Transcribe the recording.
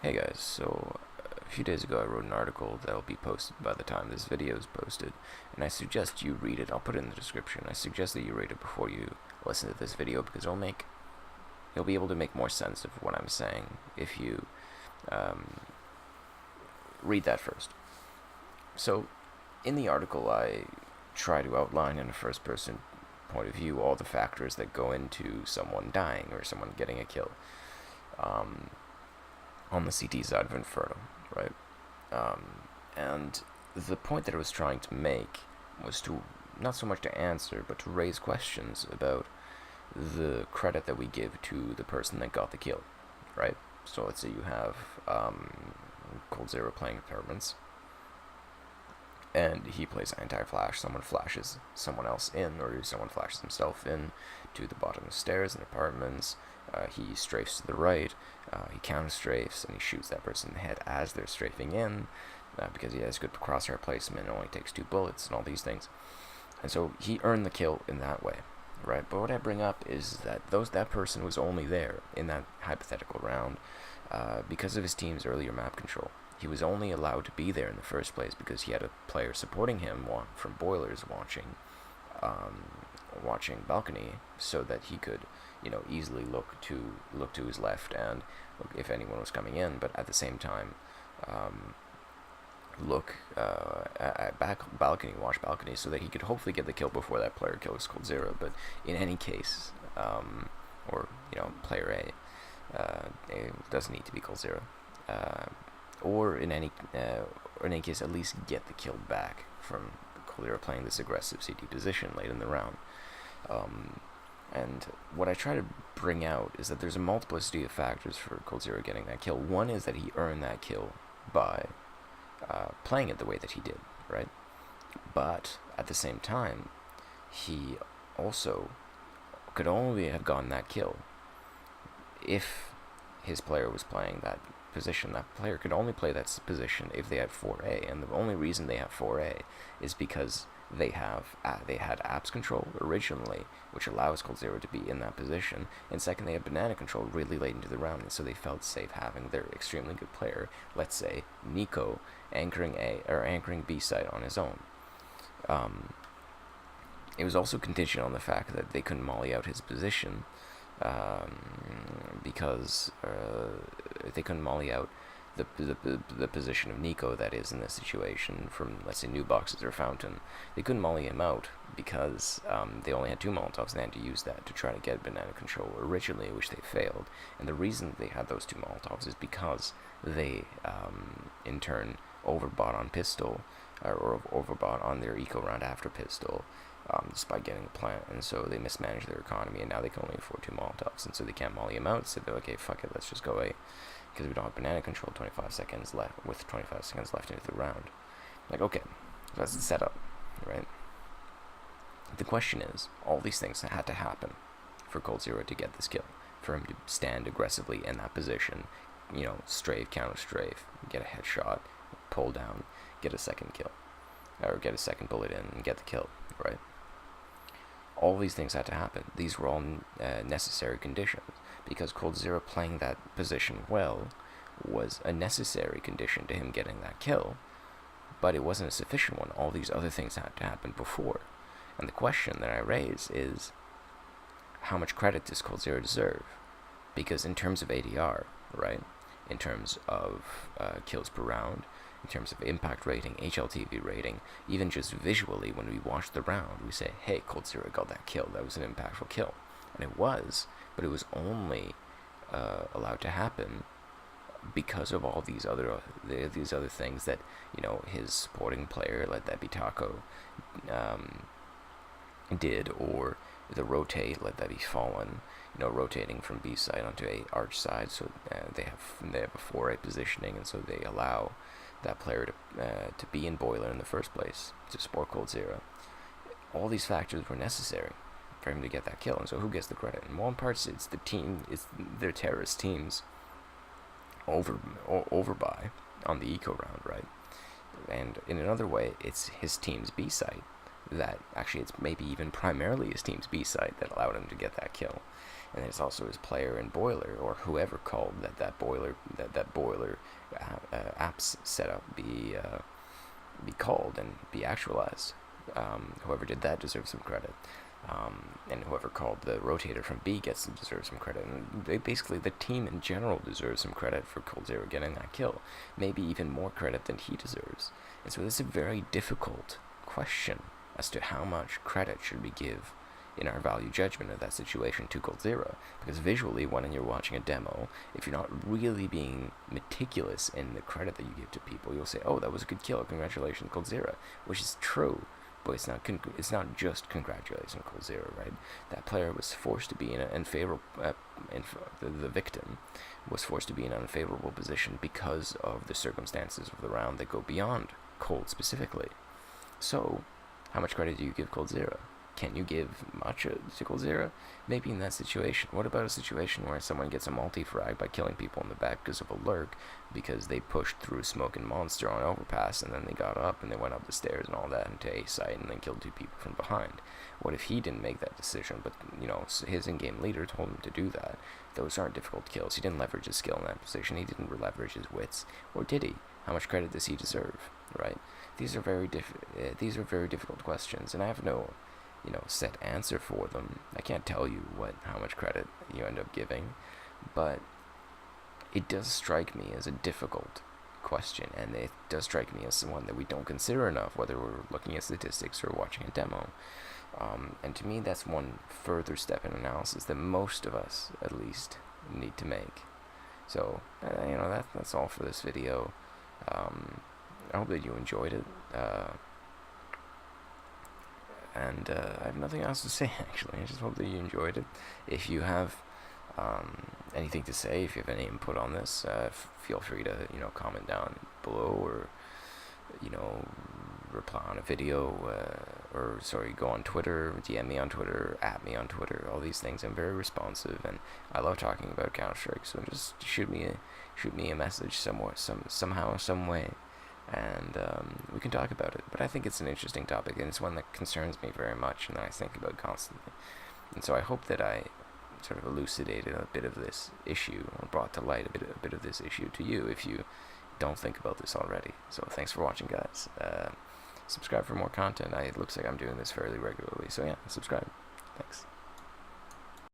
Hey guys, so a few days ago I wrote an article that'll be posted by the time this video is posted, and I suggest you read it. I'll put it in the description. I suggest that you read it before you listen to this video because you'll be able to make more sense of what I'm saying if you um, read that first. So, in the article, I try to outline in a first-person point of view all the factors that go into someone dying or someone getting a kill. Um, on the CT side of Inferno, right? Um, and the point that I was trying to make was to not so much to answer, but to raise questions about the credit that we give to the person that got the kill, right? So let's say you have Cold Zero playing apartments, and he plays anti-flash. Someone flashes someone else in, or someone flashes himself in to the bottom of the stairs in apartments. He strafes to the right. He counter strafes and he shoots that person in the head as they're strafing in, because he has good crosshair placement. It only takes 2 bullets and all these things. And so he earned the kill in that way, right? But what I bring up is that that person was only there in that hypothetical round because of his team's earlier map control. He was only allowed to be there in the first place because he had a player supporting him from Boilers watching balcony, so that he could, easily look to his left and look if anyone was coming in, but at the same time, look at watch balcony, so that he could hopefully get the kill before that player kills Cold Zero. But in any case, or player A, it doesn't need to be Cold Zero. Or in any case, at least get the kill back from Cold Zero playing this aggressive CT position late in the round. And what I try to bring out is that there's a multiplicity of factors for Cold Zero getting that kill. One is that he earned that kill by playing it the way that he did, right? But at the same time, he also could only have gotten that kill if his player was playing that position. That player could only play that position if they had 4A, and the only reason they have 4A is because they had apps control originally, which allows Cold Zero to be in that position, and second, they had banana control really late into the round, and so they felt safe having their extremely good player, let's say Nico, anchoring B side on his own. It was also contingent on the fact that they couldn't molly out his position, because they couldn't molly out the position of Nico, that is, in this situation, from, let's say, new boxes or fountain. They couldn't molly him out because they only had 2 Molotovs, and they had to use that to try to get banana control originally, which they failed. And the reason they had those 2 Molotovs is because they, in turn, overbought on pistol, or overbought on their eco round after pistol, despite getting the plant, and so they mismanaged their economy, and now they can only afford 2 Molotovs, and so they can't molly him out, so they're like, okay, fuck it, let's just go away, because we don't have banana control 25 seconds left, with 25 seconds left into the round. Like, okay, that's the setup, right? The question is, all these things had to happen for Cold Zero to get this kill, for him to stand aggressively in that position, strafe, counter strafe, get a headshot, pull down, get a second kill, or get a second bullet in and get the kill, right? All these things had to happen. These were all necessary conditions, because Cold Zero playing that position well was a necessary condition to him getting that kill, but it wasn't a sufficient one. All these other things had to happen before. And the question that I raise is, how much credit does Cold Zero deserve? Because in terms of ADR, right, in terms of kills per round, in terms of impact rating, HLTV rating, even just visually, when we watch the round, we say, hey, Cold Zero got that kill. That was an impactful kill. And it was, but it was only allowed to happen because of all these other things that, his supporting player, let that be Taco, did, or the rotate, let that be Fallen, rotating from B side onto A arch side, so they have a 4A positioning, and so they allow that player to be in Boiler in the first place to support Cold Zero. All these factors were necessary for him to get that kill, and so who gets the credit? In one part, it's the team, it's their terrorist teams overbuy on the eco round, right? And in another way, it's his team's B side that actually, it's maybe even primarily his team's B side that allowed him to get that kill. and there's also his player and boiler, or whoever called that boiler apps setup be called and be actualized. Whoever did that deserves some credit. And whoever called the rotator from B deserves some credit. And basically, the team in general deserves some credit for Cold Zero getting that kill. Maybe even more credit than he deserves. And so this is a very difficult question as to how much credit should we give in our value judgment of that situation to Cold Zero. Because visually, when you're watching a demo, if you're not really being meticulous in the credit that you give to people, you'll say, oh, that was a good kill, congratulations, Cold Zero, which is true. But it's not just congratulations, Cold Zero, right? That player was forced to be in an unfavorable, the victim was forced to be in an unfavorable position because of the circumstances of the round that go beyond Cold specifically. So, how much credit do you give Cold Zero? Can you give much to Cold Zero? Maybe in that situation. What about a situation where someone gets a multi-frag by killing people in the back because of a lurk, because they pushed through Smoke and Monster on overpass, and then they got up and they went up the stairs and all that into A site and then killed 2 people from behind? What if he didn't make that decision, but his in-game leader told him to do that? Those aren't difficult kills. He didn't leverage his skill in that position. He didn't leverage his wits, or did he? How much credit does he deserve? Right? These are very difficult questions, and I have no set answer for them. I can't tell you how much credit you end up giving, but it does strike me as a difficult question, and it does strike me as one that we don't consider enough, whether we're looking at statistics or watching a demo. And to me, that's one further step in analysis that most of us, at least, need to make. So, that's all for this video. I hope that you enjoyed it. And I have nothing else to say, actually. I just hope that you enjoyed it. If you have anything to say, if you have any input on this, feel free to comment down below, or reply on a video, go on Twitter, DM me on Twitter, at me on Twitter. All these things, I'm very responsive, and I love talking about Counter-Strike. So just shoot me a message somewhere, somehow, some way, and we can talk about it. But I think it's an interesting topic, and it's one that concerns me very much, and that I think about constantly. And so I hope that I sort of elucidated a bit of this issue, or brought to light a bit of this issue to you, if you don't think about this already. So thanks for watching, guys. Subscribe for more content. It looks like I'm doing this fairly regularly, so yeah, subscribe. Thanks.